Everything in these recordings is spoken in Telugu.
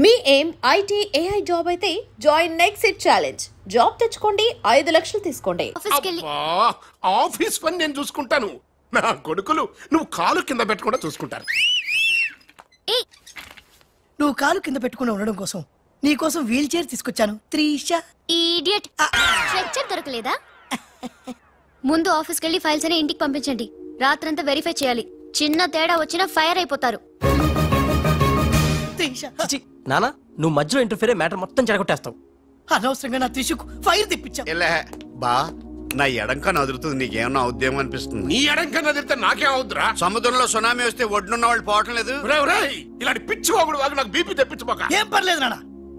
మీ ఏం ఐటీ ఏఐ జాబ్ అయితే join next it challenge. Job తెచ్చుకోండి, 5 లక్షలు తీసుకోండి. ఆఫీస్ పని నేను చూసుకుంటాను, నా కొడుకులు నువ్వు కాలు కింద పెట్టకుండా చూసుకుంటారు. నువ్వు కాలు కింద పెట్టుకుని ఉండడం కోసం నీకోసం వీల్ చైర్ తీసుకొచ్చాను. త్రీషా ఇడియట్, స్ట్రెచ్చర్ దొరకలేదా? ముందు ఆఫీస్కి వెళ్ళి ఫైల్స్ అని ఇంటికి పంపించండి. రాత్రంతా వెరిఫై చేయాలి. చిన్న తేడా వచ్చినా ఫైర్ అయిపోతారు. నానా, నువ్వు మధ్యలో ఇంటర్ఫీర్ మ్యాటర్ మొత్తం చెడగొట్టేస్తావు. అనవసరంగా నా త్రిషుకు ఫైర్ తెప్పించా. బా నా ఎడంకా నదురుతుంది, నీకేమన్నా ఉద్యమం అనిపిస్తుంది? నీ ఎడంకా నదిరితే నాకేం అవుతురా? సముద్రంలో సునామీ వస్తే ఒడ్డున్న వాళ్ళు పోవటం లేదు. ఇలాంటి పిచ్చి వాగుడు వాగు నాకు బీపీ తెప్పించుకోక. ఏం పర్లేదు నాన్న,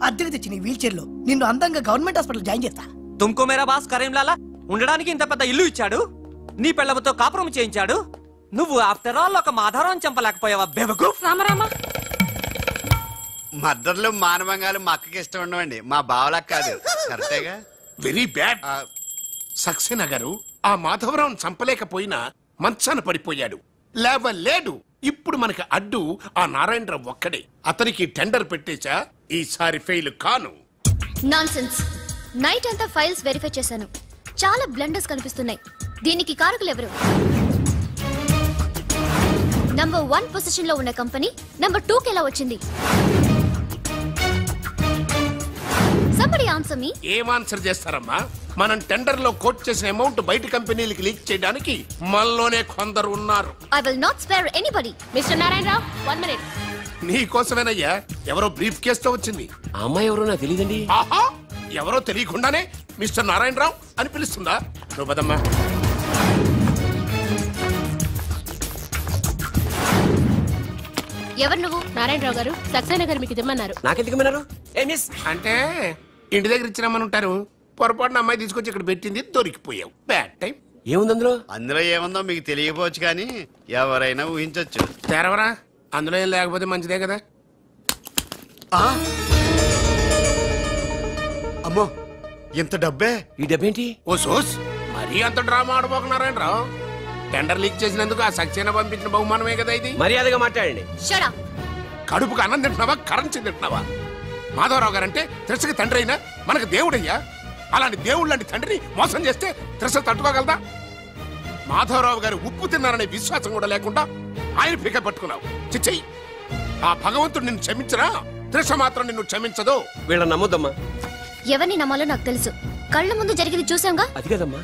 అద్దెకి తెచ్చి నీ వీల్ చైర్ లో నిన్ను అందంగా గవర్నమెంట్ హాస్పిటల్ జాయిన్ చేస్తా. తుమ్కో మేరా బాస్ కరీంలాలా ఉండడానికి ఇంత పెద్ద ఇల్లు ఇచ్చాడు, నీ పిల్లలతో కాపురం చేయించాడు. నువ్వు ఆఫ్టర్ ఆల్ ఒక మాధారం చంపలేకపోయావా బేవకు? రామరామా, మద్దతులు మానవంగాలు మా అక్కకి ఇష్టం ఉండవండి, మా బావలకు కాదు. కరెక్టేగా? Very bad. సక్సేనా గారు ఆ మాధవరావును చంపలేకపోయినా మంచాన పడిపోయాడు, లేవలేడు. ఇప్పుడు మనకి అడ్డు ఆ నారాయణరావు ఒక్కడే. అతనికి టెండర్ పెట్టేచా, ఈసారి ఫెయిల్ కాను. నాన్సెన్స్. నైట్ అంతా ఫైల్స్ వెరిఫై చేశాను, చాలా బ్లండర్స్ కనిపిస్తున్నాయి. దీనికి కారకులు ఎవరు? నంబర్ 1 పొజిషన్ లో ఉన్న కంపెనీ నంబర్ 2 కి ఎలా వచ్చింది? Somebody answer me. ఏం ఆన్సర్ చేస్తారమ్మా? మనం టెండర్ లో కోట్ చేసిన అమౌంట్ బయట కంపెనీలకి లీక్ చేయడానికి మనలోనే కొందరు ఉన్నారు. I will not spare anybody. Mr. Narayan Rao, 1 minute. నీ కోసమేనయ్యా. ఎవరో బ్రీఫ్ కేస్ తో వచ్చింది. ఆ అమ్మాయి ఎవరో నాకు తెలియదండి. ఆహా, ఎవరో తెలియకుండానే మిస్టర్ నారాయణరావు అని పిలుస్తుందా? నువ్వు పదమ్మా. ఎవరు నువ్వు? నారాయణరావు గారు, సక్సేనా గారు మీకు ఇమ్మన్నారు. నాకెందుకు విన్నారు? అంటే ఇంటి దగ్గర ఇచ్చినామని ఉంటారు. పొరపాటున అమ్మాయి తీసుకొచ్చి ఇక్కడ పెట్టింది, దొరికిపోయావు. Bad time. ఏముంది అందులో? అందులో ఏముందో మీకు తెలియకపోవచ్చు, కానీ ఎవరైనా ఊహించవచ్చు. తెరవరా, అందులో ఏం లేకపోతే మంచిదే కదా. అమ్మో, ఎంత డబ్బే! ఈ డబ్బేంటి? ఓ సోస్, మరీ అంత డ్రామా ఆడబోకున్నారాయణరావు. టెండర్ లీక్ చేసినందుకు ఆ సక్సేనా పంపించిన బహుమానమే కదా ఇది. మర్యాదగా మాట్లాడండి. Shut up. కడుపుకు అన్నం తింటున్నావా, కరెన్సీ తింటున్నావా? మాధవరావు గారంటే త్రిషకి తండ్రి అయినా మనకు దేవుడయ్యా. అలాంటి దేవుడు లాంటి తండ్రిని మోసం చేస్తే త్రిష తట్టుకోగలదా? మాధవరావు గారు ఉప్పు తిన్నారనే విశ్వాసం కూడా లేకుండా ఆయన పీక పట్టుకున్నావు. చిచ్చయ్యి, ఆ భగవంతుడు నిన్ను క్షమించరా? త్రిష మాత్రం నిన్ను క్షమించదు. వీళ్ళని నమ్మొద్దమ్మా. ఎవరిని నమ్మాలో నాకు తెలుసు. కళ్ళ ముందు జరిగింది చూసాంగా. అది కదమ్మా.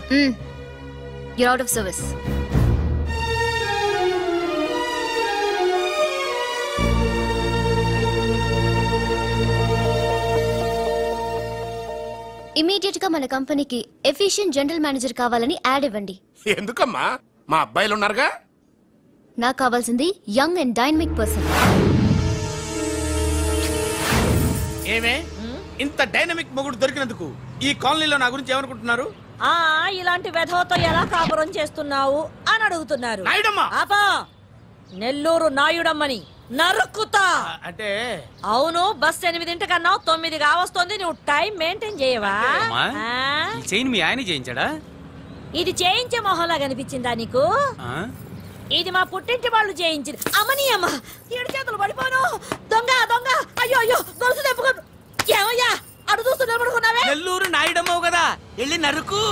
You're out of service. Immediate గా మన కంపెనీకి ఎఫిషియెంట్ జనరల్ మేనేజర్ కావాలని యాడ్ ఇవ్వండి. ఎందుకమ్మా? మా అబ్బాయిలు ఉన్నారుగా. నాకు కావాల్సింది యంగ్ అండ్ డైనమిక్ పర్సన్. ఏమే ఇంత డైనమిక్ మొగుడు దొరికినందుకు ఈ కాలనీలో నా గురించి ఏమనుకుంటున్నారు? ఇలాంటి వెధవతో ఎలా కాపురం చేస్తున్నావు అని అడుగుతున్నారు. ఆపా, నెల్లూరు నాయుడమ్మని నరుక్కుతా. అంటే అవును, బస్ 8:00 9 కావస్తుంది. నువ్వు టైం మెయింటైన్ చేయవా? చైన్ మీ ఆయన చేయించాడా? ఇది చేయించే మొహంలా కనిపించిందా నీకు? ఇది మా పుట్టింటి వాళ్ళు చేయించింది. అమ్మని అమ్మ, 7 చేతులు పడిపోను. దొంగ దొంగ, అయ్యో అయ్యో, గొలుసు తెప్పుకో. ఏమయ్యా అడు చూస్తూ నిలబడుకున్నావే? నెల్లూరు నాయుడమ్మవు కదా, వెళ్ళి నరుకు.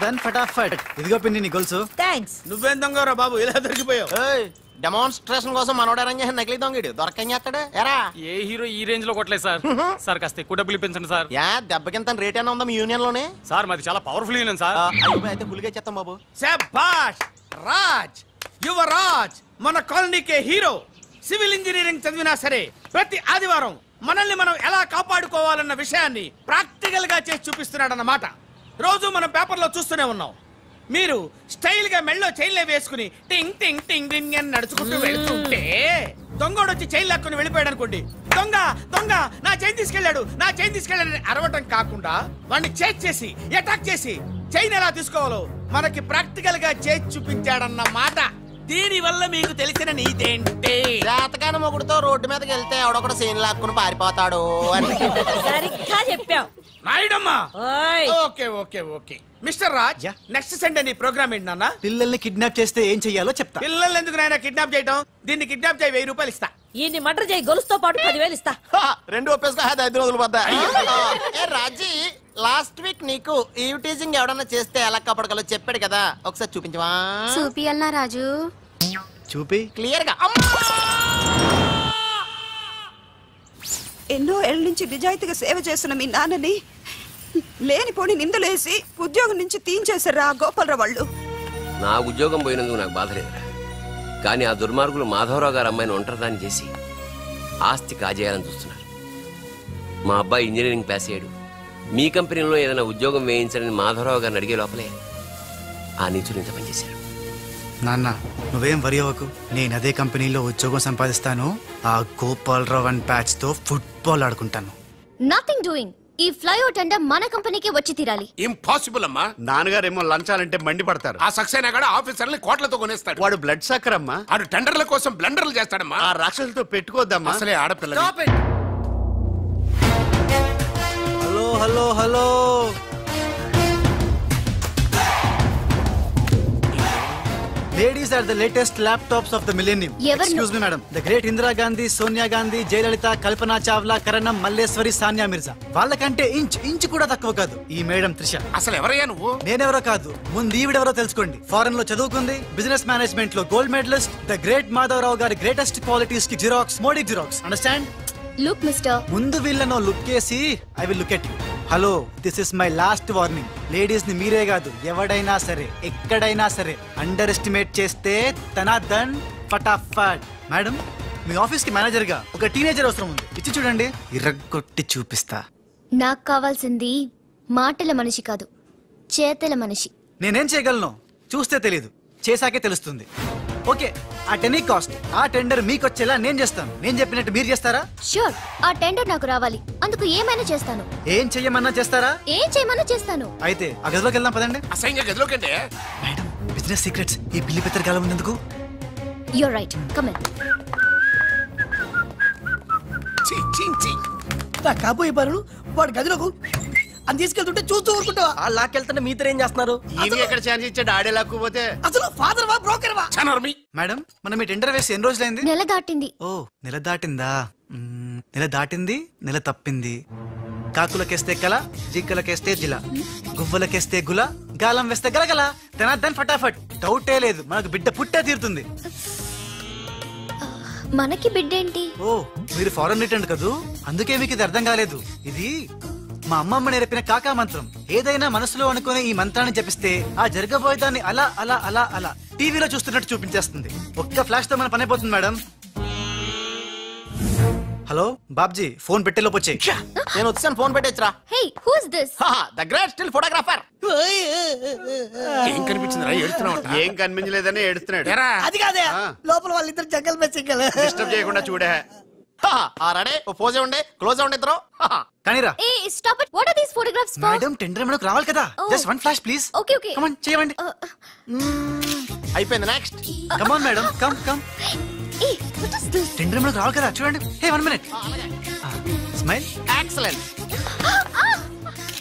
దన్ ఫటాఫట్. ఇదిగో పిన్ని నీ గొలుసు. థ్యాంక్స్. నువ్వేం దొంగరా బాబు ఇలా దొరికిపోయావు? డెమాన్స్ట్రేషన్ కోసం మనోడు అరేంజ్ చేసిన నకిలీ దొంగడు దొరకని చేస్తాడు. ఎరా ఏ హీరో ఈ రేంజ్ లో కొట్టలేదు సార్. సార్ కాస్త ఎక్కువ డబ్బులు ఇప్పించండి సార్. యా దెబ్బకింత రేట్ అయినా ఉందా మీ యూనియన్ లోనే? సార్ మాది చాలా పవర్ఫుల్ యూనియన్ సార్. అయితే ఫుల్గా చేస్తాం బాబు. శభాష్ రాజ్, యువరాజ్, మన కాలనీకే హీరో. సివిల్ ఇంజనీరింగ్ చదివినా సరే ప్రతి ఆదివారం మనల్ని మనం ఎలా కాపాడుకోవాలన్న విషయాన్ని ప్రాక్టికల్ గా చేసి చూపిస్తున్నాడన్నమాట. రోజు మనం పేపర్లో చూస్తూనే ఉన్నాం. మీరు స్టైల్ గా మెళ్ళో చైన్లే వేసుకుని టింగ్ టింగ్ టింగ్ టింగ్ అని నడుచుకుంటూ వెళ్తుంటే దొంగోడు వచ్చి చైన్ లాక్కుని వెళ్ళిపోయాడు అనుకోండి. దొంగ దొంగ నా చైన్ తీసుకెళ్లాడు, నా చైన్ తీసుకెళ్లాడని అరవటం కాకుండా వాడిని చేజ్ చేసి అటాక్ చేసి చైన్ ఎలా తీసుకోవాలో మనకి ప్రాక్టికల్ గా చేసి చూపించాడన్న మాట. దీని వల్ల మీకు తెలిసిన నీతేంటి? జాతకాన మొగుడుతో రోడ్డు మీదకి వెళ్తే ఎవడొకడు సీన్ లాక్కుని పారిపోతాడు అని. సరిగ్గా చెప్పావు నాయుడమ్మా. Okay okay okay mister Raj, next Sunday నీ ప్రోగ్రామ్ ఏంటి నాన్న? పిల్లల్ని కిడ్నాప్ చేస్తే ఏం చెయ్యాలో చెప్తా. పిల్లల్ని ఎందుకు నాయన కిడ్నాప్ చేయటం? దీన్ని కిడ్నాప్ చేయి, 1000 రూపాయలు ఇస్తా. ఈయన్ని మటర్ చేయి, గొలుసుతో పాటు 10,000 ఇస్తా. రెండు ఒప్పేసుకో, 5 రోజులు పడ్డా. రాజీ, లాస్ట్ వీక్ నీకు ఈవ్ టీజింగ్ ఎవడన్నా చేస్తే ఎలా కాపాడగలో చెప్పాడు కదా, ఒకసారి చూపించవా? చూపియల్నా రాజు? చూపి క్లియర్ గా. ఎన్నో ఏళ్ళ నుంచి నిజాయితీగా సేవ చేస్తున్న మీ నాన్నని లేనిపోని నిందలేసి ఉద్యోగం నుంచి తీయించేశారా గోపాలరావు వాళ్ళు. నా ఉద్యోగం పోయినందుకు నాకు బాధ లేదురా, కానీ ఆ దుర్మార్గులు మాధవరావు గారు అమ్మాయిని ఒంటరిదాన్ని చేసి ఆస్తి కాజేయాలని చూస్తున్నారు. మా అబ్బాయి ఇంజనీరింగ్ పాస్ అయ్యాడు, మీ కంపెనీలో ఏదైనా ఉద్యోగం వేయించాలని మాధవరావు గారిని అడిగే లోపలే ఆ నీచులు ఇంత పనిచేశారు. నాన్న నువ్వేం వరి అవ్వకు, నేను అదే కంపెనీలో ఉద్యోగం సంపాదిస్తాను. ఆ గోపాలరావు అండ్ బ్యాచ్ తో ఫుట్బాల్ ఆడుకుంటాను. Nothing doing. ఈ ఫ్లైఓవర్ టెండర్ మన కంపెనీకి వచ్చి తీరాలి. ఇంపాసిబుల్ అమ్మా. నాన్నగారేమో లంచాలంటే మండి పడతారు. ఆ సక్సేనా కూడా ఆఫీసర్ని కోట్లతో కొనేస్తాడు. వాడు బ్లడ్ సక్కర్ అమ్మా. ఆడు టెండర్ల కోసం బ్లండర్లు చేస్తాడమ్మా. ఆ రాక్షసులతో పెట్టుకోద్దమ్మా. అసలే ఆడపిల్ల. Hello hello hello, Ladies are the latest laptops of the millennium. Excuse me, madam. The great Indira Gandhi, Sonia Gandhi, Jayalalitha, Kalpana Chawla, Karanam, Malleswari, Sania Mirza. వాళ్ళకంటే ఇంచ్ కూడా తక్కువ కాదు ఈ మేడం త్రిష. అసలు ఎవరయ్యా నువ్వు? నేనెవరో కాదు, ముందు ఈవిడెవరో తెలుసుకోండి. ఫారెన్ లో చదువుకుంది, బిజినెస్ మేనేజ్మెంట్ లో gold medalist, the great Madhavarao గారి గ్రేటెస్ట్ క్వాలిటీస్ కి xerox, Modi xerox. Understand? Look mister, ముందు వీళ్ళను లుక్ చేసి I will look at you. Hello, this is my last warning. Ladies ని మీరే కాదు, ఎవడైనా సరే ఎక్కడైనా సరే అండర్ ఎస్టిమేట్ చేస్తే తనాదన్ ఫటాఫట్. మేడం, మీ ఆఫీస్ కి మేనేజర్ గా ఒక టీనేజర్ అవసరం ఉంది, ఇచ్చి చూడండి, ఇరగొట్టి చూపిస్తా. నాకు కావాల్సింది మాటల మనిషి కాదు, చేతల మనిషి. నేనేం చేయగలను చూస్తే తెలీదు, చేశాకే తెలుస్తుంది. ఓకే, ఆ టెనీ కాస్ట్, ఆ టెండర్ మీకు వచ్చేలా నేను చేస్తాను. నేను చెప్పినట్టు మీరు చేస్తారా? షూర్, ఆ టెండర్ నాకు రావాలి. అందుకు ఏమైనా చేస్తాను. ఏం చెయ్యమన్నా చేస్తారా? ఏం చేయమన్నా చేస్తాను. అయితే ఆ గదిలోకి వెళ్దాం పదండి. అసహ్యంగా గదిలోకండి. మేడం, బిజినెస్ సీక్రెట్స్ ఈ పిల్లి పెద్దరు కాలం ఉన్నందుకు. You're right, come in. నా కాబోయే పనులు వాడు గదిలోకు అని తీసుకెళ్తుంటే చూస్తూ ఊరుకుంటావా? ఆ లాక్కెళ్తుంటే మీతో ఏం చేస్తున్నారు? ఎక్కడ ఛాన్స్ ఇచ్చాడు ఆడే లాక్కుపోతే? అసలు ఫాదర్ వా బ్రోకర్ వా? మేడం, మనం మీ టెండర్ వేసి ఎన్ని రోజులైంది? నెల దాటింది. ఓ, నెల దాటిందా? నెల దాటింది, నెల తప్పింది. కాకులకేస్తే కల, జింకలకేస్తే జిల, గువ్వలకేస్తే గుల, గాలం వేస్తే గలగల. తనద్దని ఫటాఫట్. డౌటే లేదు, మనకు బిడ్డ పుట్టే తీరుతుంది. మనకి బిడ్డేంటి? ఓ, మీరు ఫారెన్ రిటర్న్ కదూ, అందుకే మీకు ఇది అర్థం కాలేదు. ఇది మా అమ్మమ్మ నేర్పిన కాకా మంత్రం. ఏదైనా మనసులో అనుకునే ఈ మంత్రాన్ని జపిస్తే ఆ జరగబోయేదాన్ని అలా అలా అలా అలా టీవీలో చూస్తున్నట్టు చూపించేస్తుంది. ఒక్క ఫ్లాష్ తో మన పని అయిపోతుంది మేడం. హలో బాబ్జీ, ఫోన్ పెట్టే లోపు వచ్చే. నేను వచ్చాను, ఫోన్ పెట్టేచ్చరా. Hey, who is this? The great still photographer. ఏం కనిపించిందిరా? ఏడుస్తున్నావు? ఏం కనిపించలేదని ఏడుస్తున్నాడు. అది కాదే, లోపల వాళ్ళిద్దరు జంగల్ మే సింగల్. డిస్టర్బ్ చేయకుండా చూడే. రెడీ, పోజే ఉండే, క్లోజ్ ఉండే ఇద్దరు. కానీరా. Hey stop it. What are these photographs for? Madam, tender మనకు రావాలి కదా. Just one flash please. Okay okay, come on, చేయండి. అయిపోయింది, next. Come on madam, come come. Hey what is this? Tender మనకు రావాలి కదా, చూడండి. Hey, 1 minute. స్మైల్. ఎక్సలెంట్.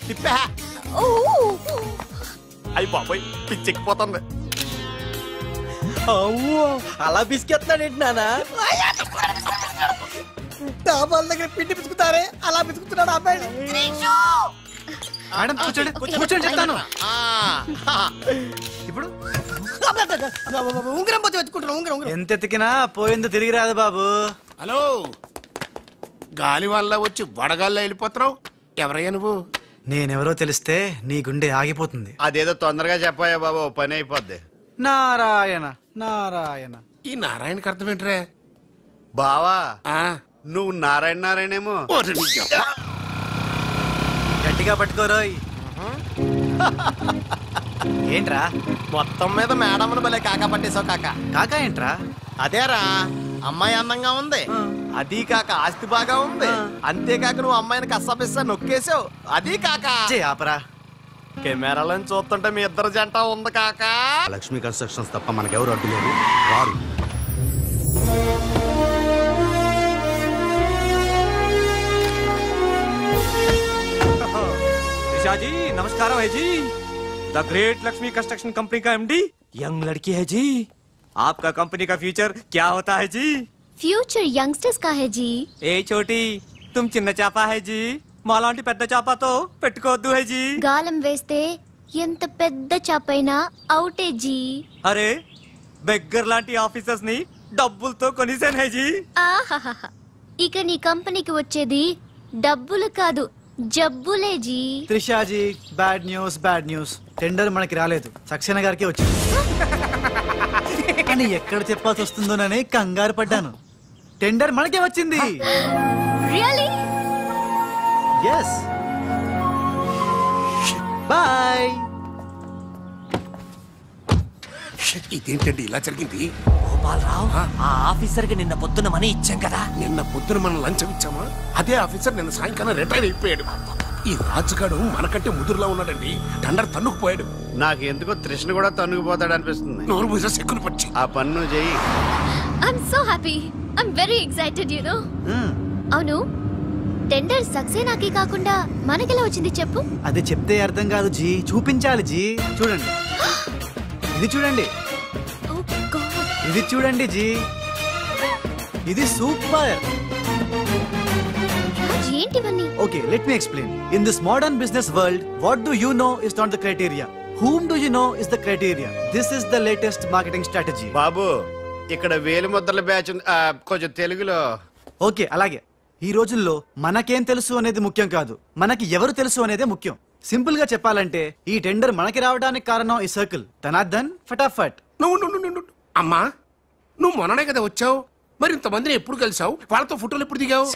తిప్పే. ఓ, అయ్యి బాబోయ్, పిచ్చెక్కిపోతుంది. అలా బిస్కెత్తాడేంటి నాన్న? డాబాల దగ్గర పిండి పిసుకుతారే, అలా పిసుకుతున్నాడు అబ్బాయి. మేడం కూర్చోండి కూర్చోండి చెప్తాను. ఇప్పుడు ఉంగరం పోతే వెతుకుంటున్నా. ఉంగరం ఎంత ఎతికినా పోయిందో తిరిగి రాదు బాబు. హలో, గాలి వల్ల వచ్చి వడగాల్లో వెళ్ళిపోతున్నావు. ఎవరయ్యా నువ్వు? నేనెవరో తెలిస్తే నీ గుండె ఆగిపోతుంది. అదేదో తొందరగా చెప్పాయా బాబు, పని అయిపోద్ది. నారాయణ నారాయణ. ఈ నారాయణకి అర్థం ఏంట్రా? బావా నువ్వు నారాయణ నారాయణేమో. గట్టిగా పట్టుకోరోయ్. ఏంట్రా మొత్తం మీద మేడంను భలే కాకా పట్టేశావు కాక. కాకా ఏంట్రా? అదేరా, అమ్మాయి అందంగా ఉంది, అది కాక ఆస్తి బాగా ఉంది, అంతేకాక నువ్వు అమ్మాయిని కష్టపిస్తా నొక్కేసావు, అది కాక ఆపరా. కెమెరాలో చూస్తుంటే మీ ఇద్దరు జంట ఉంది కాక. లక్ష్మీ కన్స్ట్రక్షన్స్ తప్ప మనకెవరు అడ్డు లేరు, రారు. जी नमस्कार है जी। The great Lakshmi construction company का एमडी यंग लड़की है जी। आपका कंपनी का फ्यूचर क्या होता है जी? ఫ్యూచర్ యంగ్స్టర్స్ కా హై జీ. ఏ చోటి తుమ్ చిన్న చాపా హై జీ, మాలాంటి పెద్ద చాపాతో పెట్టుకోవద్దు హై జీ. గాలం వేస్తే ఎంత పెద్ద చాపైనా అవుటే జీ. అరే బెగ్గర్ లాంటి ఆఫీసర్స్ ని డబ్బులతో కొనిసాను హై జీ. ఆహాహా, ఇక నీ కంపెనీకి వచ్చేది డబ్బులు కాదు, జబ్బులే జీ. Trishaji, bad news. టెండర్ మనకి రాలేదు, సక్సేనా గారికి వచ్చింది. కానీ ఎక్కడ చెప్పాల్సి వస్తుందోనని కంగారు పడ్డాను. టెండర్ మనకే వచ్చింది. రియల్లీ? yes. బాయ్. ఇదేంటండి ఇలా జరిగింది? గోపాలరావు, ఆ ఆఫీసర్ కి నిన్న పొద్దున మనీ ఇచ్చాం కదా. నిన్న పొద్దున మనం లంచం ఇచ్చామా? అదే ఆఫీసర్ నిన్న సాయంకాలం రిటైర్ అయిపోయాడు. ఈ రాజుగాడు మనకంటే ముదురులా ఉన్నాడండి. టండర్ తన్నుకుపోయాడు. నాకు ఎందుకో తృష్ణ కూడా తన్నుకుపోతాడు అనిపిస్తుంది. నోరు మూస సెక్కులు పచ్చి ఆ పన్ను చెయ్యి. I'm so happy, I'm very excited you know. అవును, టెండర్ సక్సేనాకి కాకుండా మనకెలా వచ్చింది చెప్పు? అది చెప్తే అర్థం కాదు జీ, చూపించాలి జీ. చూడండి, ఇది చూడండి, ఇది చూడండి జీ, ఇది సూపర్. ఏంటివన్నీ? Okay, let me explain. In this modern business world, what do you know is not the criteria, whom do you know is the criteria. This is the latest marketing strategy. బాబు, ఇక్కడ వేలు ముద్రల బ్యాచ్ కొంచెం తెలుగులో. ఓకే, అలాగే. ఈ రోజుల్లో మనకేం తెలుసు అనేది ముఖ్యం కాదు, మనకి ఎవరు తెలుసు అనేదే ముఖ్యం. సింపుల్ గా చెప్పాలంటే ఈ టెండర్ మనకి రావడానికి కారణం ఈ సర్కిల్. తనాదన్ ఫటాఫట్. నువ్వు అమ్మా, నువ్వు మొన్ననే కదా వచ్చావు, మరి ఇంతమందిని ఎప్పుడు కలిసావు? వాళ్ళతో ఫోటోలు ఎప్పుడు దిగావు?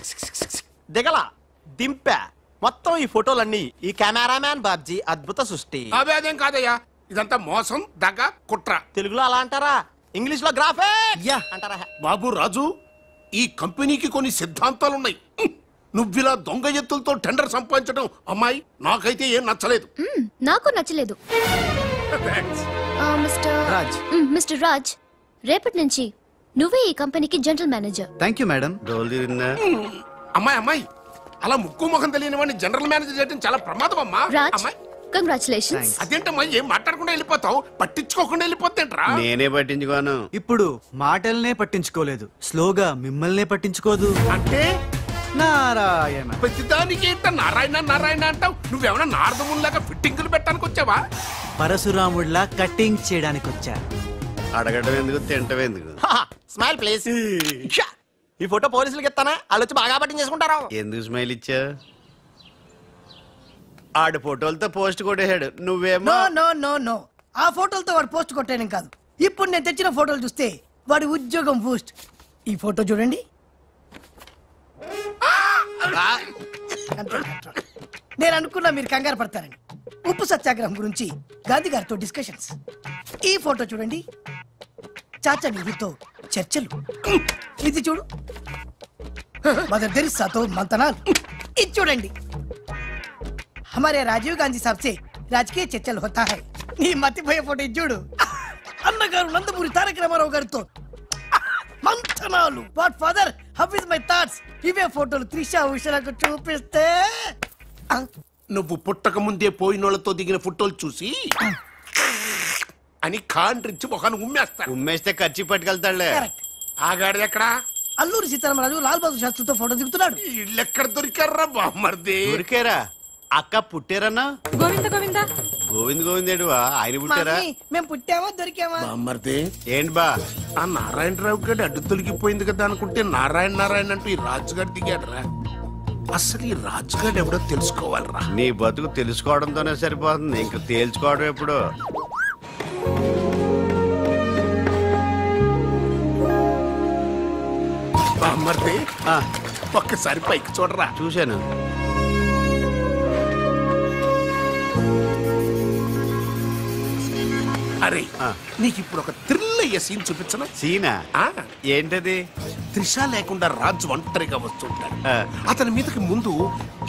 దిగల, దింపా. మొత్తం ఈ ఫోటోలన్నీ ఈ కెమెరామ్యాన్ బాబ్జీ అద్భుత సృష్టి. అవే అదేం కాదయ్యా, ఇదంతా మోసం, దగ్గ, కుట్ర. తెలుగులో అలా అంటారా, ఇంగ్లీష్ లో గ్రాఫే అంటారా? బాబు రాజు, ఈ కంపెనీకి కొన్ని సిద్ధాంతాలున్నాయి. నువ్విలా దొంగ ఎత్తులతో టెండర్ సంపాదించడం అమ్మాయి నాకైతే ఏం నచ్చలేదు. నాకు నచ్చలేదు. మిస్టర్ రాజ్, రేపటి నుంచి నువ్వే ఈ కంపెనీకి general manager. Thank you madam. అమ్మాయి అలా ముక్కు ముఖం తెలియని వాడిని జనరల్ మేనేజర్ చేయడం చాలా ప్రమాదం అమ్మా. రాజ్, కంగ్రాచులేషన్స్. అదేంటమ్మా, ఏం మాట్లాడకుండా వెళ్ళిపోతావు? పట్టించుకోకుండా వెళ్ళిపోతేంట్రా? నేనే పట్టించుకోను. ఇప్పుడు మాటల్నే పట్టించుకోలేదు, స్లోగా మిమ్మల్నే పట్టించుకోదు. అంటే నారాయణ. ప్రతిదానికి ఏంట నారాయణ నారాయణ అంటావు? నువ్వేమన్నా నారదముల్లాగా ఫిట్టింగులు పెట్టడానికి వచ్చావా? పరశురాముడిలా కటింగ్ చేయడానికి వచ్చా. అడగడం ఎందుకు, తింటం ఎందుకు? Smile please. ఈ ఫోటో పోలీసులకి ఇస్తానా, వాళ్ళు వచ్చి బాగా పట్టింగ్ చేసుకుంటారు. ఎందుకు స్మైల్ ఇచ్చా? ఆడు ఫోటోలతో పోస్ట్ కొట్టేశాడు, నువ్వేమో. నో, ఆ ఫోటోలతో వాడు పోస్ట్ కొట్టేయడం కాదు. ఇప్పుడు నేను తెచ్చిన ఫోటోలు చూస్తే వాడి ఉద్యోగం బూస్ట్. ఈ ఫోటో చూడండి. నేను అనుకున్నా మీరు కంగారు పడతారని. ఉప్పు సత్యాగ్రహం గురించి గాంధీ గారితో డిస్కషన్స్. ఈ ఫోటో చూడండి, చాచా నెహ్రూతో చర్చలు. ఇది చూడు, మదర్ తెరిసాతో మంతనాలు. ఇది చూడండి, हमारे राजीव गांधी साहब से राजकीय चर्चल होता है. నీ మతిపోయే ఫోటో ఇది చూడు, అన్నగారు నందమూరి తారక రామారావు గారితో మంతనాలు. What father, how is my thoughts. ఇవే ఫోటోలు త్రిషా ఉషలకు చూపిస్తే నువ్వు పుట్టక ముందే పోయినోళ్లతో దిగిన ఫోటోలు చూసి అని కాండ్రించి మొహాన్ని ఉమ్మేస్తా. ఉమ్మేస్తే ఖర్చు పట్టుకెళ్తాడులే. ఆగాడు ఎక్కడా? అల్లూరి సీతారామరాజు లాల్ బహదూర్ శాస్త్రితో ఫోటో దిగుతున్నాడు. వీళ్ళెక్కడ దొరికారా బామ్మర్ది? దొరికారా? అక్క పుట్టారన్నా? గోవింద గోవింద గోవిందేడు ఆయన పుట్టారా? మేము పుట్టామా దొరికామా? బామ్మర్ది ఏంటి బా ఆ నారాయణరావు గారి అడ్డు తొలగిపోయింది కదా అనుకుంటే నారాయణ అంటూ ఈ రాజుగారు దిగాడరా. అసలు ఈ రాజుగారు ఎవడో తెలుసుకోవాలరా. నీ బతుకు తెలుసుకోవడంతోనే సరిపోతుంది, ఇంక తేల్చుకోవడం ఎప్పుడు? బామ్మర్ది ఒక్కసారి పైకి చూడరా. చూశాను. అరే నీకు ఇప్పుడు ఒక థ్రిల్ అయ్యే సీన్ చూపించను. సీనా? ఏంటది? త్రిష లేకుండా రాజు ఒంటరిగా వస్తుంటాడు. అతని మీదకి ముందు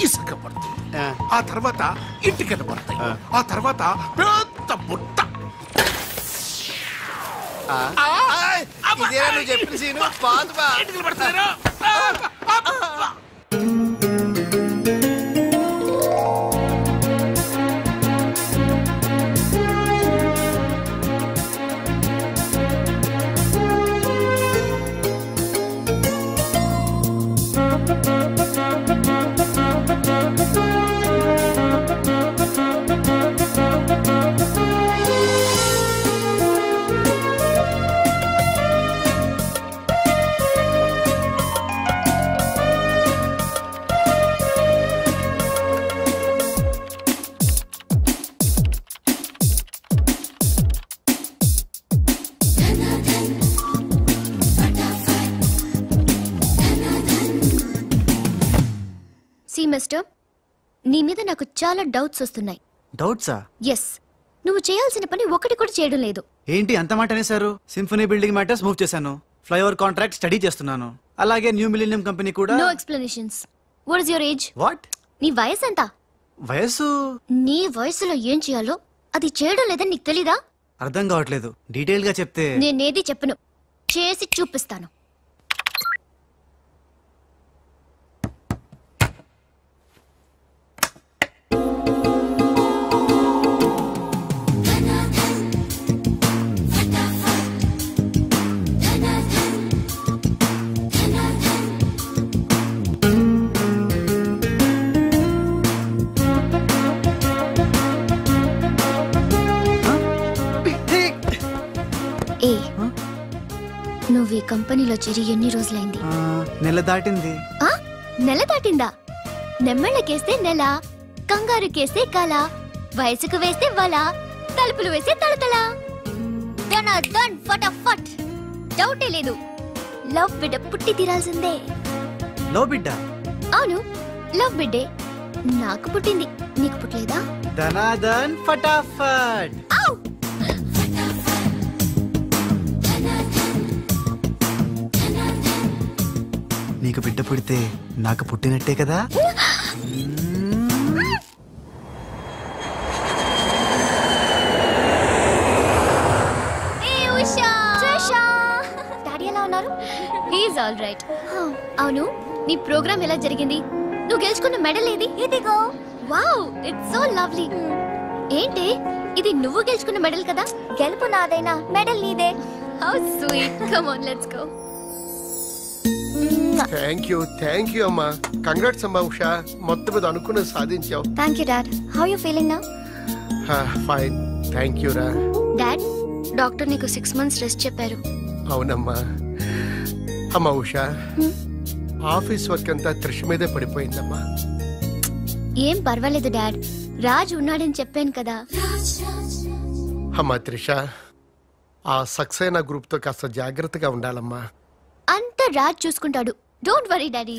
ఇసుక పడుతుంది, ఆ తర్వాత ఇటుకలు పడతాయి, ఆ తర్వాత పెద్ద బుట్ట. ఇదేనా నువ్వు చెప్పిన సీను? పాదు బా. ఇటుకలు పడతారు. మిస్టర్, నీ మీద నాకు చాలా డౌట్స్ వస్తున్నాయి. డౌట్సా? ఎస్. నువ్వు చేయాల్సిన పని ఒకటి కూడా చేయడం లేదు. ఏంటి అంత మాట అనేసారు? సింఫనీ బిల్డింగ్ మ్యాటర్స్ మూవ్ చేశాను, ఫ్లైఓవర్ కాంట్రాక్ట్ స్టడీ చేస్తున్నాను, అలాగే న్యూ మిలీనియం కంపెనీ కూడా. No explanations. What is your age? What? నీ వయసు ఎంత? వయసు? నీ వయసులో ఏం చేయాలో అది చేయడం లేదని నీకు తెలీదా? అర్థం కావట్లేదు, డీటెయిల్ గా చెప్తే. నేనేది చెప్పను, చేసి చూపిస్తాను. నువ్వు ఈ కంపెనీలో చేరి ఎన్ని రోజులైంది? నెల దాటింది. నెల దాటిందా? నెమ్మళ్ళకేస్తే నెల, కంగారుకేస్తే కల, వయసుకు వేస్తే వల, తలుపులు వేస్తే తడతల. డన్ ఫటాఫట్. డౌటే లేదు, లవ్ బిడ్డ పుట్టి తీరాల్సిందే. లవ్ బిడ్డ? అవును, లవ్ బిడ్డే. నాకు పుట్టింది, నీకు పుట్టలేదా? ధనాధన్ ఫటాఫట్. నీకు బిడ్డ పుడితే నాకు పుట్టినట్టే కదా? అవును, నీ ప్రోగ్రామ్ ఎలా జరిగింది? నువ్వు గెలుచుకున్న మెడల్ ఏది? ఇదిగో. Wow, it's so lovely. ఏంటి ఇది? నువ్వు గెలుచుకున్న మెడల్ కదా? గెలుపు నాదైనా మెడల్ నీదే. How sweet. Come on, let's go. Thank you అమ్మా. కంగ్రాట్స్ అమ్మా ఉషా, మొత్తం మీద అనుకున్నది సాధించావు. Thank you dad. How you feeling now? Fine, thank you రా. డాడ్, డాక్టర్ నీకు 6 months రెస్ట్ చెప్పారు. అవునమ్మా. అమ్మా ఉషా, ఆఫీస్ వర్క్ అంతా త్రిష మీదే పడిపోయిందమ్మా. ఏం పర్వాలేదు డాడ్, రాజ్ ఉన్నాడని చెప్పాను కదా. అమ్మా త్రిష, ఆ సక్సేనా గ్రూప్ తో కాస్త జాగ్రత్తగా ఉండాలమ్మా. అంత రాజ్ చూసుకుంటాడు, don't worry daddy.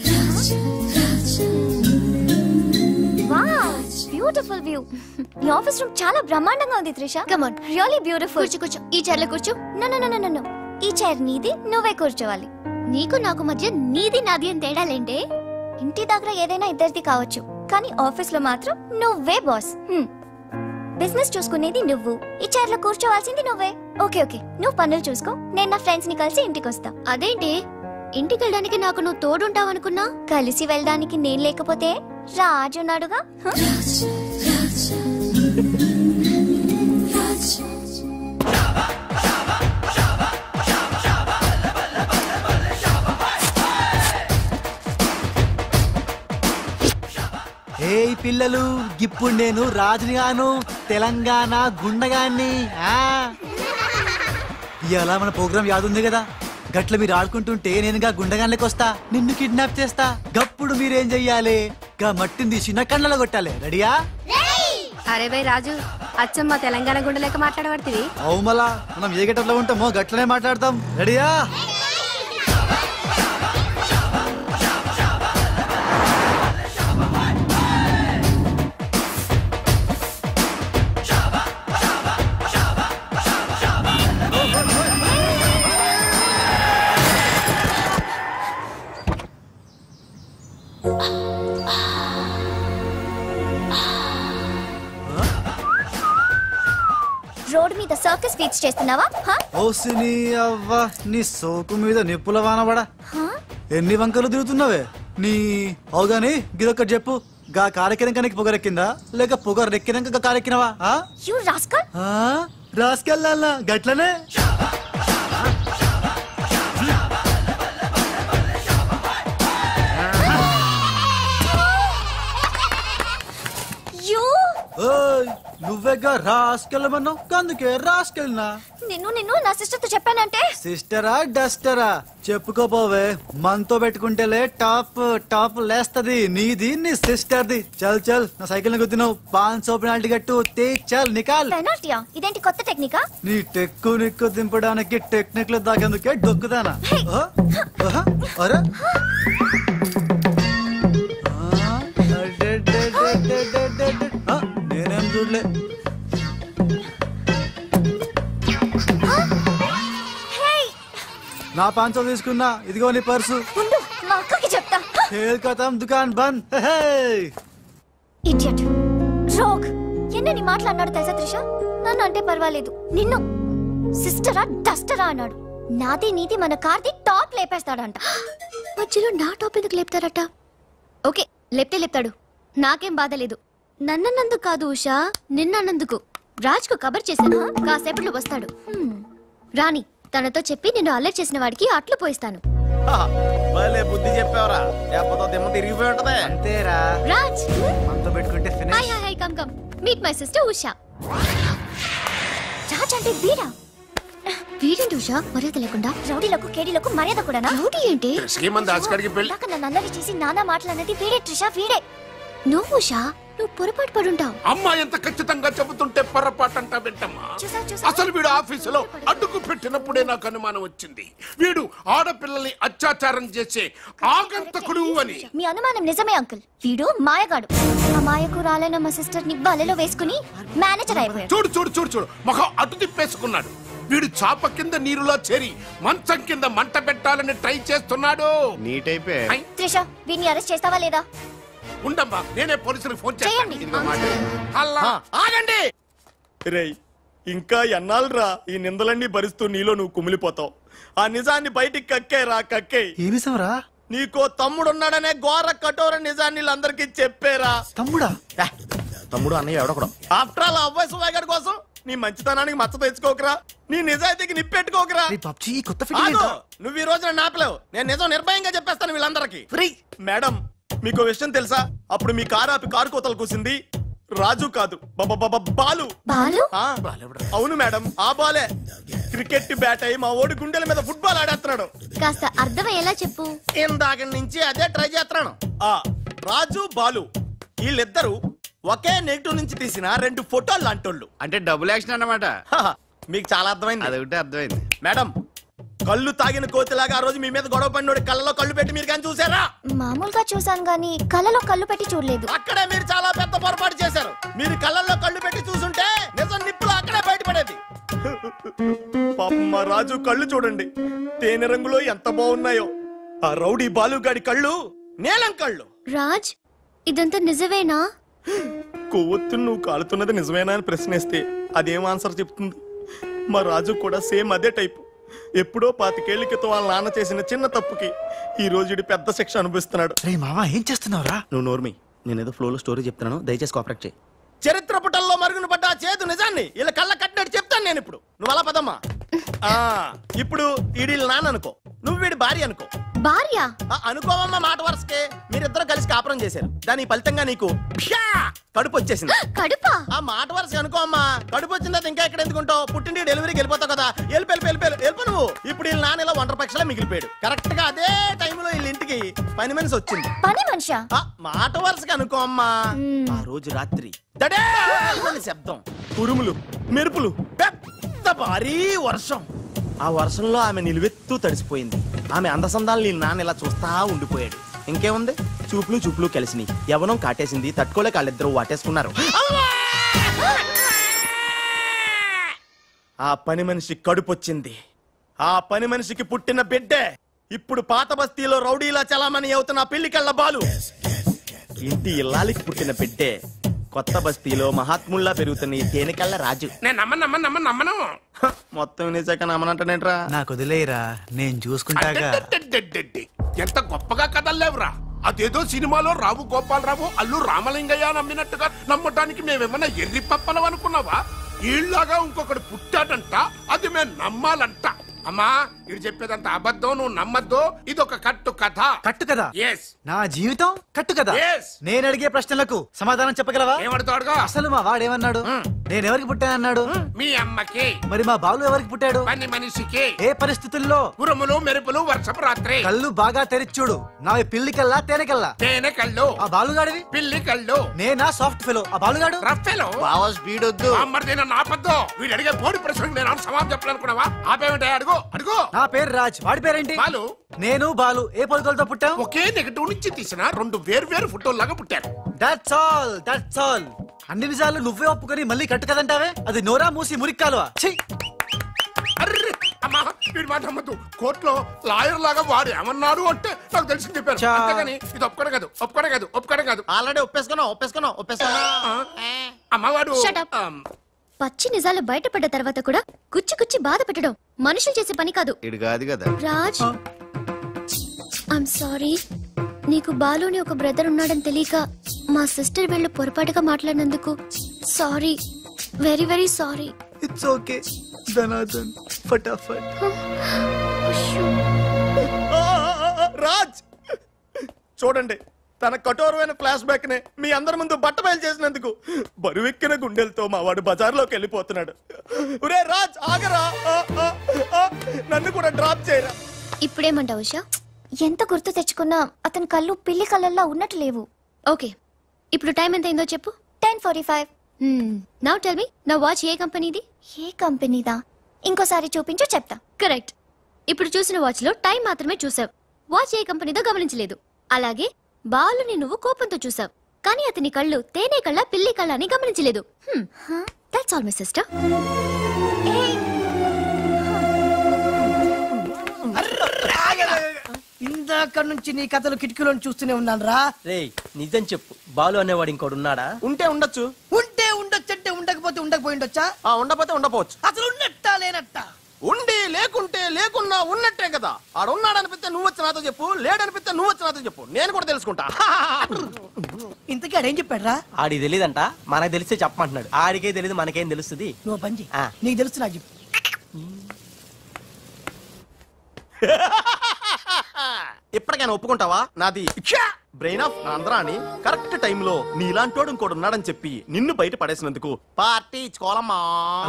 Wow, beautiful view. ఈ ఆఫీస్ రూమ్ చాలా బ్రహ్మాండంగా ఉంది Trisha. Come on, really beautiful. కూర్చో, ఈ చైర్ లో కూర్చో. నో, ఈ చైర్ నీది, నువ్వే కూర్చోవాలి. నీకు నాకు మధ్య నీది నాది అని తేడాలేంటే? ఇంటి దగ్గర ఏదైనా ఇద్దరిది కావచ్చు, కానీ ఆఫీస్ లో మాత్రం నువ్వే బాస్. బిజినెస్ చూసుకునేది నువ్వు, ఈ చైర్ లో కూర్చోవాల్సింది నువ్వే. ఓకే, నువ్వు పనులు చూసుకో, నేను నా ఫ్రెండ్స్ ని కలిసి ఇంటికి వస్తా. అదేంటి, ఇంటికి వెళ్ళడానికి నాకు నువ్వు తోడుంటావనుకున్నా? కలిసి వెళ్ళడానికి నేను లేకపోతే రాజు ఉన్నాడుగా. హే పిల్లలు, ఇప్పుడు నేను రాజునిగాను, తెలంగాణ గుండగాన్ని. ఇలా మన ప్రోగ్రామ్ యాదుంది కదా, గట్ల మీరు ఆడుకుంటుంటే నేనుగా గుండగాన్లకి వస్తా, నిన్ను కిడ్నాప్ చేస్తా. గప్పుడు మీరేం చెయ్యాలి? గా మట్టిని తీసి నా కళ్ళలో కొట్టాలి. రెడీయా? అరే బై రాజు, అచ్చమ్మ తెలంగాణ గుండె లెక్క మాట్లాడబడుతుంది. అవు మళ్ళా మనం ఏ గట్టలో ఉంటామో గట్లనే మాట్లాడతాం. రెడీయా? రోడ్ మీద సర్కస్ ఫీట్స్ చేస్తున్నావా? ఓసిని అవ్వ, నీ సోకు మీద నిప్పుల వానబడా. ఎన్ని వంకలు తిరుగుతున్నావే నీ. అవుగాని గిదొక్కటి చెప్పు, గా కారెక్కినాక నీకు పొగరెక్కిందా లేక పొగరెక్కినాక కారెక్కినవా? రాసుకెళ్ళాలా గట్లనే. నువ్వేగా రాసుకెళ్ళమన్నావు, అందుకే రాసుకెళ్ళినా. నిన్ను నా సిస్టర్ తో చెప్పానంటే. సిస్టరా డస్టరా చెప్పుకోపోవే, మనతో పెట్టుకుంటేలే టాప్ టాప్ లేస్తది. నీది నీ సిస్టర్ది. చల్ చల్, నా సైకిల్ ని గుద్దినావు, 500 పెనాల్టీ కట్టు. చల్ నికాల్. పెనాల్టీయా? ఇదేంటి కొత్త టెక్నికా? నీ టెక్కు నిక్కు దింపడానికి టెక్నిక్ లో దాకేందుకే డొక్కుదానా? అరే నేనేం చూడలే. నా 500 తీసుకున్నా, ఇదిగో నీ పర్సు. మా అక్కకి చెప్తా. దుకాన్ బంద్. Idiot, rogue. ఎన్నని మాట్లాడినాడు తెలుసా త్రిష? నన్ను అంటే పర్వాలేదు, నిన్ను సిస్టరా డస్టరా అన్నాడు. నాది నీది మన కార్ది టాప్ లేపేస్తాడంట. మధ్యలో నా టాప్ ఎందుకు లేపుతారట? ఓకే, లేపితే లేపుతాడు, నాకేం బాధ లేదు. నన్నందుకు కాదు ఉషా, నిన్నందుకు. రాజ్ కు కబర్ చేశాను, కాసేపట్లో వస్తాడు. రాణి, తనతో చెప్పి నిన్ను అల్లరి చేసిన వాడికి అట్లు పోయిస్తాను. బుద్ధి చెప్పావరా, లేకపోతే దిమ్మ తిరిగిపోయి ఉంటదే. అంతేరా రాజ్. మనతో పెట్టుకుంటే hi hi, come come meet my sister Usha. Raj అంటే వీడా? వీడేంటి ఉషా మర్యాద లేకుండా? రౌడీలకు కేడీలకు మర్యాద కూడా. రౌడీ ఏంటి? నన్ను అల్లరి చేసి నానా మాట్లాడినది వీడే ట్రిషా, వీడే. నువ్వు ఉషా, నువ్వు పొరపాటు పడుంటావు. అమ్మా ఎంత ఖచ్చితంగా చెబుతుంటే పొరపాటు అంటా వింటమ్మా. అసలు వీడు ఆఫీసులో అడ్డుకు పెట్టినప్పుడే నాకు అనుమానం వచ్చింది. వీడు ఆడపిల్లల్ని అత్యాచారం చేసే ఆగంతకుడు అని. మీ అనుమానం నిజమే అంకుల్. వీడు మాయగాడు. ఆ మాయకు రాలైన మా సిస్టర్ ని బలలో వేసుకుని మేనేజర్ అయిపోయాడు. చూడు చూడు చూడు చూడు, మొహం అటు తిప్పేసుకున్నాడు. వీడు చాప కింద నీరులో చేరి మంచం కింద మంట పెట్టాలని ట్రై చేస్తున్నాడు. నీట్ అయిపోయి. త్రిష, వీడిని అరెస్ట్ చేస్తావా లేదా? ఉండమ్మా, నేనే పోలీసులకు ఫోన్ చేయండి. ఆగండి రేయ్, ఇంకా ఎన్నాళ్ళరా ఈ నిందలన్నీ భరిస్తూ నీలో నువ్వు కుమిలిపోతావు. ఆ నిజాన్ని బయటికి కక్కేరా, కక్కే. ఏ నిజంరా? నీకో తమ్ముడున్నాడనే ఘోర కఠోర నిజాన్ని వీళ్ళందరికీ చెప్పేరా. తమ్ముడా? తమ్ముడు అన్నయ్య ఎవడకూడదు. ఆఫ్టర్ ఆల్ అబ్బాయి సువాగర్ కోసం నీ మంచితనానికి మచ్చ తెచ్చుకోకరా, నీ నిజాయితీకి నిప్పెట్టుకోకరా. నువ్వు ఈ రోజున నాపలేవు. నేను నిజం నిర్భయంగా చెప్పేస్తాను వీళ్ళందరికీ. మేడం, మీకు విషయం తెలుసా? అప్పుడు మీ కారు ఆపి కారు కోతలు కూసింది రాజు కాదు, బాలు. అవును మేడం, ఆ బాలే క్రికెట్ బ్యాట్ అయి మా ఓడి గుండెల మీద ఫుట్బాల్ ఆడేస్తున్నాడు. కాస్త అర్థమయ్యేలా చెప్పు. ఇందాక నుంచి అదే ట్రై చేస్తున్నాను. ఆ రాజు బాలు వీళ్ళిద్దరు ఒకే నెగిటివ్ నుంచి తీసిన 2 ఫోటోలు లాంటోళ్ళు. అంటే డబుల్ యాక్షన్ అన్నమాట. మీకు చాలా అర్థమైంది. అదొకటి అర్థమైంది మేడం. కళ్ళు తాగిన కోతిలాగా ఆ రోజు మీ మీద గొడవ పడినోడి కళ్ళలో కళ్ళు పెట్టి మీరు కానీ చూసారా? మామూలుగా చూసాను గానీ కళ్ళలో కళ్ళు పెట్టి చూడలేదు. అక్కడే మీరు చాలా పెద్ద పొరపాటు చేశారు. మీరు కళ్ళల్లో కళ్ళు పెట్టి చూసుంటే నిజం నిప్పులు అక్కడే బయటపడేది. పాపం మా రాజు కళ్ళు చూడండి, తేనె రంగులో ఎంత బాగున్నాయో. ఆ రౌడీ బాలుగాడి కళ్ళు నీలం కళ్ళు. రాజ్, ఇదంతా నిజమేనా? కొవ్వొత్తు నువ్వు కాలుతున్నది నిజమేనా అని ప్రశ్నిస్తే అదేం ఆన్సర్ చెప్తుంది? మా రాజు కూడా సేమ్ అదే టైపు. ఎప్పుడో 25 ఏళ్ల క్రితం వాళ్ళ నాన్న చేసిన చిన్న తప్పుకి ఈ రోజు పెద్ద శిక్ష అనుభవిస్తున్నాడు. ఏం చేస్తున్నావురా? నువ్వు నోర్మి, నేనేదో ఫ్లోలో స్టోరీ చెప్తున్నాను, దయచేసి కోఆపరేట్ చేయి. చరిత్ర పుటల్లో మరుగున పడ్డ చేదు నిజాన్ని ఇలా కళ్ళ కట్టినట్టు చెప్తాను నేను ఇప్పుడు. నువ్వు అలా పదమ్మా. ఇప్పుడు ఈడి నాన్న అనుకో, నువ్వు వీడి భార్య అనుకో. భార్య అనుకోవమ్మా, మాట వరుసకే. మీరిద్దరు కలిసి కాపురం చేశారు. దాని ఫలితంగా నీకు కడుపు వచ్చేసింది. కడుపా? ఆ మాట వరుస అనుకో అమ్మా. కడుపు వచ్చిన తర్వాత ఇంకా ఎక్కడ ఎందుకుంటావు? పుట్టింటి డెలివరీకి వెళ్ళిపోతావు కదా. వెళ్ళిపో నువ్వు. ఇప్పుడు వీళ్ళ నాన్న ఇలా 1.5 పక్షలా మిగిలిపోయాడు. కరెక్ట్ గా అదే టైంలో వీళ్ళ ఇంటికి పని మనిషి వచ్చింది. పని మనిషా? మాట వరుసగా అనుకో అమ్మా. ఆ రోజు రాత్రి దడే శబ్దం, ఉరుములు, మెరుపులు, పెద్ద భారీ వర్షం. ఆ వర్షంలో ఆమె నిలువెత్తు తడిసిపోయింది. ఆమె అందసందాలు నాన్న ఇలా చూస్తా ఉండిపోయాడు. ఇంకేముంది, చూపులు కలిసినాయి. యవనం కాటేసింది. తట్టుకోలేక వాళ్ళిద్దరూ వాటేసుకున్నారు. ఆ పని మనిషి కడుపొచ్చింది. ఆ పని మనిషికి పుట్టిన బిడ్డే ఇప్పుడు పాత బస్తీలో రౌడీలా చలామణి అవుతున్న పెళ్లికళ్ళ బాలు. ఇంటి ఇల్లాలికి పుట్టిన బిడ్డే కొత్త బస్తీలో మహాత్ముల్లా పెరుగుతున్న ఈ తేనెకళ్ళ రాజు. నేను నమ్మను. మొత్తం వినేశాక నమ్మనంటేనేట్రా? నాకు వదిలేయరా, నేను చూసుకుంటాగా. ఎంత గొప్పగా కథలు లేవురా. అదేదో సినిమాలో రావు గోపాలరావు అల్లు రామలింగయ్య నమ్మినట్టుగా నమ్మటానికి మేమేమన్నా ఎర్రి పప్పలం అనుకున్నావా? ఈళ్ళగా ఇంకొకటి పుట్టాడంట, అది మేము నమ్మాలంట. అమ్మా, ఇది చెప్పేదంత అబద్ధం, నువ్వు నమ్మద్దు. ఇదొక కట్టు కథ. కట్టు కదా? నా జీవితం కట్టు కదా. నేను అడిగే ప్రశ్నలకు సమాధానం చెప్పగలవా? ఏమడుతాడుగా? అసలు మా వాడేమన్నాడు? నేను ఎవరికి పుట్టానన్నాడు? మీ అమ్మకి. మరి మా బాలు ఎవరికి పుట్టాడు? పని మనిషికి. ఏ పరిస్థితుల్లో? ఉరుములు మెరుపులు, వర్షపు రాత్రి. కళ్ళు బాగా తెరిచూడు. నావి పిల్లి కల్లా తేనె కల్లా? తేనె కళ్ళు. ఆ బాలుగాడివి? పిల్లి కళ్ళు. నేనా సాఫ్ట్ ఫెలో, ఆ బాలుగాడు రఫ్ ఫెలో. బావా స్పీడ్ వద్దు. అమ్మర్దైనా నాపద్దు. వీడు అడిగే బోడి ప్రశ్నకు నేను సమాధానం చెప్పాలనుకున్నావా? ఆపేమిటే? అడుగు. నా పేరు రాజ్. వాడి పేరేంటి? బాలు. నేను బాలు ఏ పొలకలతో పుట్టాం? ఒకే నెగటివ్ నుంచి తీసిన 2 వేర్వేరు ఫోటోల్లాగా పుట్టారు. That's all. అన్ని నిజాలు నువ్వే ఒప్పుకొని మళ్ళీ కట్టు కదంటావే? అది నోరా మూసి మురిక్కాలువా? అమ్మా, వీడి మాట నమ్మద్దు. కోర్టులో లాయర్ లాగా వాడు ఏమన్నాడు అంటే నాకు తెలిసి చెప్పారు. అంతేగాని ఇది ఒప్పుకోవడం కాదు. ఆల్రెడీ ఒప్పేసుకున్నావు. అమ్మవాడు పచ్చి నిజాలు బయటపడ్డ తర్వాత కూడా గుచ్చి బాధ పెట్టడం మనుషులు చేసే పని కాదు. ఇది కాదు కదా రాజ్. I'm sorry. నీకు బాలుని ఒక బ్రదర్ ఉన్నాడని తెలియక మా సిస్టర్ వీళ్ళు పొరపాటుగా మాట్లాడినందుకు sorry. Very very sorry. It's okay. ధనాధన్ ఫటాఫట్. రాజ్ చూడండి, తన కఠోరమైన ఫ్లాష్ బ్యాక్ నే మీ అందరి ముందు బట్ట బయలు చేసినందుకు బరువెక్కిన గుండెలతో మా వాడు బజార్లోకి వెళ్ళిపోతున్నాడు. ఒరే రాజ్, ఆగరా, నన్ను కూడా డ్రాప్ చేయరా. ఇప్పుడేమంటావు ఉషా? ఎంత గుర్తు తెచ్చుకున్నా అతని కళ్ళు పిల్లి కళ్ళల్లా ఉన్నట్టు లేవు. ఓకే, ఇప్పుడు టైం ఎంత అయిందో చెప్పు. 10:45. నౌ టెల్ మీ, నా వాచ్ ఏ కంపెనీది? ఏ కంపెనీదా? ఇంకోసారి చూపించు చెప్తా. కరెక్ట్. ఇప్పుడు చూసిన వాచ్ లో టైం మాత్రమే చూసావు. వాచ్ ఏ కంపెనీదో గమనించలేదు. అలాగే బాలుని నువ్వు కోపంతో చూసావు, కానీ అతని కళ్ళు తేనె కళ్ళ పిల్లి కళ్ళ అని గమనించలేదు. That's all my sister. ఇందాక నుంచి నీ కథలు కిటికీలో చూస్తూనే ఉన్నాను రా. రేయ్, నిజం చెప్పు, బాలు అనేవాడు ఇంకోడు ఉన్నాడా? ఉంటే ఉండొచ్చు అంటే ఉండకపోతే ఉండకపోయిండొచ్చా? ఉండకపోతే ఉండపోవచ్చు. అసలు ఉన్నట్టా లేనట్టా? ఉండి లేకుంటే లేకున్నా ఉన్నట్టే కదా. ఆడు ఉన్నాడనిపిస్తే నువ్వు వచ్చి నాతో చెప్పు, లేడనిపిస్తే నువ్వు వచ్చి నాతో చెప్పు, నేను కూడా తెలుసుకుంటా. ఇంతకీ ఆడేం చెప్పాడు రా? ఆడికి తెలియదంట, మనకు తెలిస్తే చెప్పమంటున్నాడు. ఆడికే తెలియదు, మనకేం తెలుస్తుంది? నువ్వు పని చెయ్యి, నీకు తెలుసు నాకు చెప్పు. ఇప్పటికైనా ఒప్పుకుంటావా? నాది బ్రెయిన్ ఆఫ్ ఆంధ్ర అని కరెక్ట్ టైంలో నీలాంటోడు ఇంకోటి ఉన్నాడని చెప్పి నిన్ను బయట పడేసినందుకు పార్టీ ఇచ్చుకోవాలమ్మా.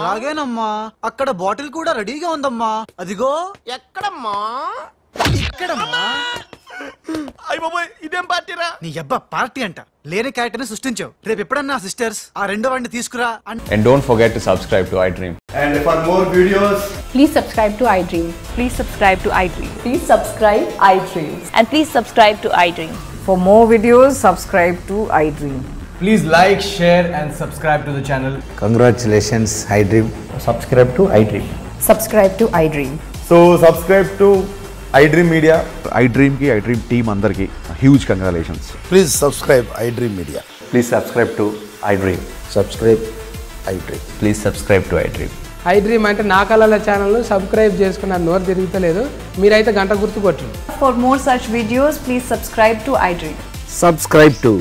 అలాగేనమ్మా. అక్కడ బాటిల్ కూడా రెడీగా ఉందమ్మా. అదిగో. ఎక్కడమ్మా? ఇక్కడమ్మా. అయ్య బాబోయ్, ఇదేం పార్టీరా? నీ అబ్బా పార్టీ అంట. లేని క్యారెక్టర్ ని సృష్టించావు. రేపు ఎప్పుడన్నా సిస్టర్స్ ఆ రెండో వాడిని తీసుకురా. And don't forget to subscribe to iDream. And for more videos, please subscribe to iDream. Please subscribe to iDream. Please subscribe iDream. And please subscribe to iDream. For more videos, subscribe to iDream. please like, share and subscribe to the channel. Congratulations, iDream. Subscribe to iDream. Subscribe to iDream. So subscribe to iDream Media. iDream ki iDream team andarki huge congratulations. Please subscribe iDream Media. Please subscribe to iDream. Subscribe iDream. Please subscribe to iDream. iDream అంటే నా కళల ఛానల్ సబ్స్క్రైబ్ చేసుకున్న నోరు తిరుగుతలేదు. మీరైతే గంట గుర్తు కొట్టండి. For more such videos, please subscribe to iDream. Subscribe to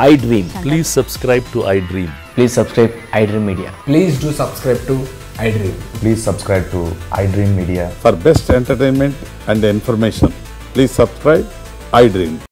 iDream. Please subscribe to iDream. Please subscribe iDream Media. Please do subscribe to iDream. Please subscribe to iDream Media. For best entertainment and information, please subscribe iDream.